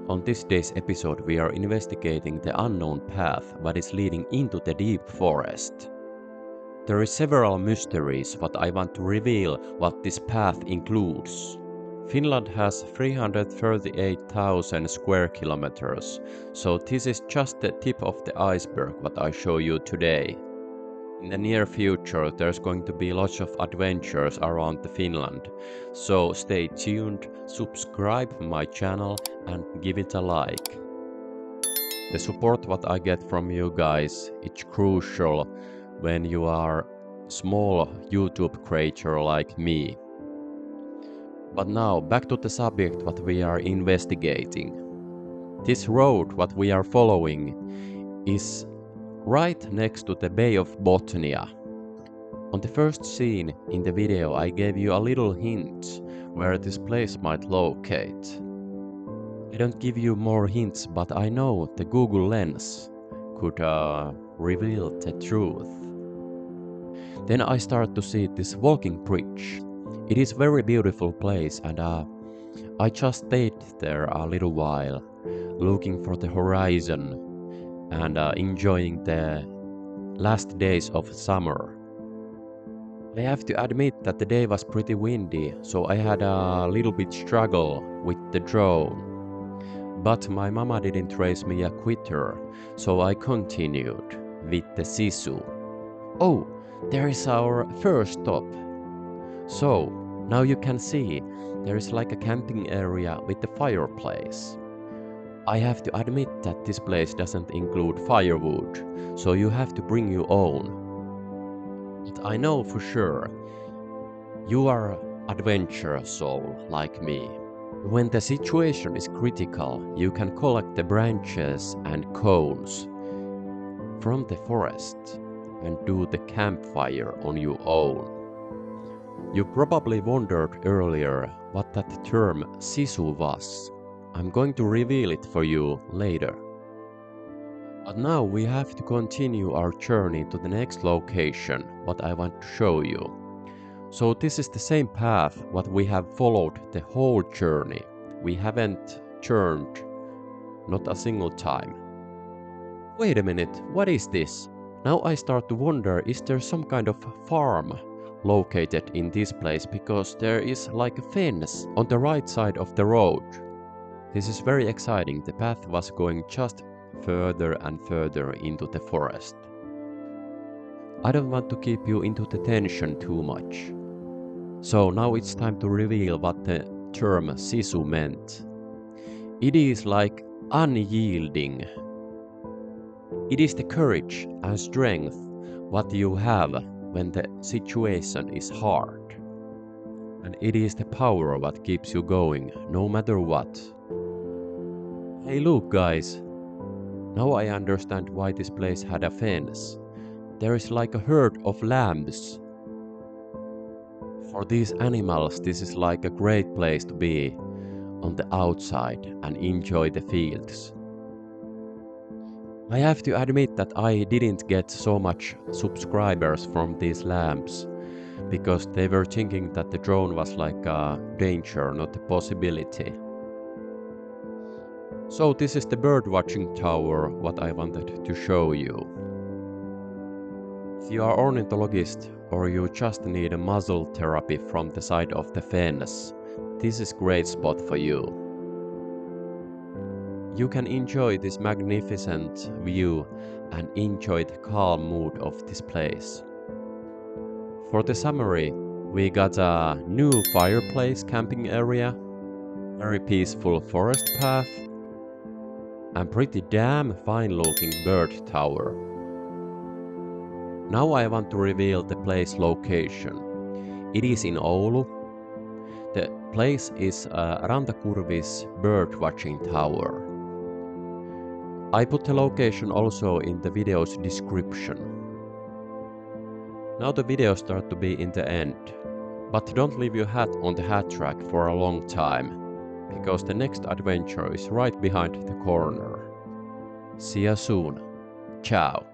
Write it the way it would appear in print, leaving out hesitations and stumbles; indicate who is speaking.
Speaker 1: On this day's episode we are investigating the unknown path that is leading into the deep forest. There is several mysteries, but I want to reveal what this path includes. Finland has 338,000 square kilometers, so this is just the tip of the iceberg what I show you today. In the near future there's going to be lots of adventures around the Finland, so stay tuned, subscribe my channel and give it a like. The support what I get from you guys, it's crucial when you are small YouTube creator like me. But now back to the subject what we are investigating. This road what we are following is right next to the Bay of Bothnia. On the first scene in the video I gave you a little hint where this place might locate. I don't give you more hints, but I know the Google Lens could reveal the truth. Then I start to see this walking bridge. It is a very beautiful place and I just stayed there a little while, looking for the horizon and enjoying the last days of summer. I have to admit that the day was pretty windy, so I had a little bit struggle with the drone. But my mama didn't raise me a quitter, so I continued with the Sisu. Oh, there is our first stop. So, now you can see, there is like a camping area with the fireplace. I have to admit that this place doesn't include firewood, so you have to bring your own. But I know for sure, you are an adventure soul like me. When the situation is critical, you can collect the branches and cones from the forest and do the campfire on your own. You probably wondered earlier what that term Sisu was. I'm going to reveal it for you later. But now we have to continue our journey to the next location, what I want to show you. So this is the same path what we have followed the whole journey. We haven't turned, not a single time. Wait a minute, what is this? Now I start to wonder, is there some kind of farm located in this place, because there is like a fence on the right side of the road. This is very exciting. The path was going just further and further into the forest. I don't want to keep you into the tension too much. So now it's time to reveal what the term Sisu meant. It is like unyielding. It is the courage and strength what you have when the situation is hard. And it is the power what keeps you going no matter what. Hey look guys, now I understand why this place had a fence. There is like a herd of lambs. For these animals this is like a great place to be on the outside and enjoy the fields. I have to admit that I didn't get so much subscribers from these lambs, because they were thinking that the drone was like a danger, not a possibility. So this is the birdwatching tower what I wanted to show you. If you are ornithologist or you just need a muzzle therapy from the side of the fence, this is great spot for you. You can enjoy this magnificent view and enjoy the calm mood of this place. For the summary, we got a new fireplace camping area, very peaceful forest path, and pretty damn fine looking bird tower. Now I want to reveal the place location. It is in Oulu. The place is Rantakurvin's birdwatching tower. I put the location also in the video's description. Now the video starts to be in the end, but don't leave your hat on the hat track for a long time, because the next adventure is right behind the corner. See you soon. Ciao.